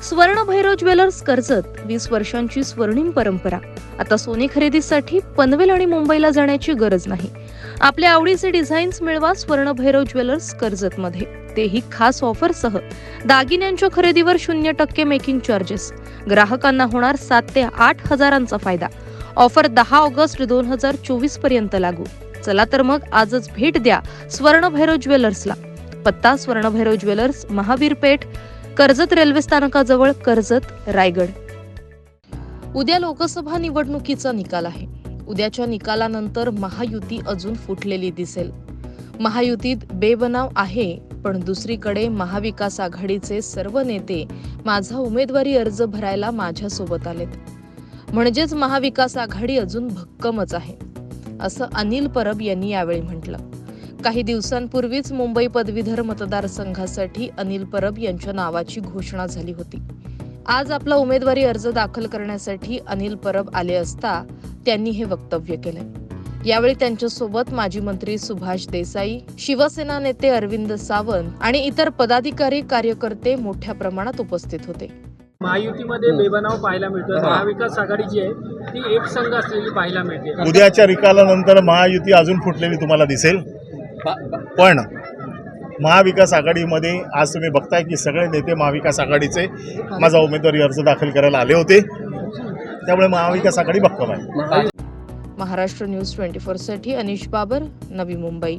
स्वर्ण भैरव ज्वेलर्स कर्जत 20 वर्षांची स्वर्णिम परंपरा. आता सोने खरेदीसाठी पनवेल आणि मुंबईला जाण्याची गरज नाही. आपल्या आवडीचे डिझाईन्स मिळवा स्वर्ण भैरव ज्वेलर्स कर्जत मध्ये, तेही खास ऑफरसह. दागिन्यांच्या खरेदीवर 0% मेकिंग चार्जेस. ग्राहकांना होणार 7 ते 8 हजारांचा फायदा. ऑफर 10 ऑगस्ट 2024 पर्यंत लागू. चला तर मग आजच भेट द्या स्वर्ण भैरव ज्वेलर्सला. पत्ता स्वर्ण भैरव ज्वेलर्स, महावीर पेठ, कर्जत रेल्वे स्थानकाजवळ, कर्जत, रायगड. उद्या लोकसभा निवडणुकीचा निकाल आहे. उद्याच्या निकालानंतर महायुती अजून फुटलेली दिसेल. महायुतीत बेबनाव आहे, पण दुसरीकडे महाविकास आघाडीचे सर्व नेते माझा उमेदवारी अर्ज भरायला माझ्यासोबत आलेत. म्हणजेच महाविकास आघाडी अजून भक्कमच आहे, असं अनिल परब यांनी यावेळी म्हटलं. काही दिवसांपूर्वीच मुंबई पदवीधर मतदारसंघासाठी अनिल परब यांच्या नावाची घोषणा झाली होती. आज आपला उमेदवारी अर्ज दाखल करण्यासाठी अनिल परब आले असता त्यांनी हे वक्तव्य केलंय. यावेळी त्यांच्यासोबत माजी मंत्री सुभाष देसाई, शिवसेना नेते अरविंद सावंत आणि इतर पदाधिकारी, कार्यकर्ते मोठ्या प्रमाणात उपस्थित होते. महायुतीमध्ये बेबनाव पाहायला मिळतो. महाविकास आघाडी जी आहे ती एक संघ असलेली पाहायला मिळते. उद्याच्या निकालानंतर महायुती अजून फुटलेली तुम्हाला दिसेल. पण महाविकास आघाडीमध्ये आज तुम्ही बघताय की सगळे नेते महाविकास आघाडीचे माझा उमेदवारी अर्ज दाखल करायला आले होते. त्यामुळे महाविकास आघाडी भक्कम आहे. महाराष्ट्र न्यूज 24 साठी अनिश बाबर, नवी मुंबई.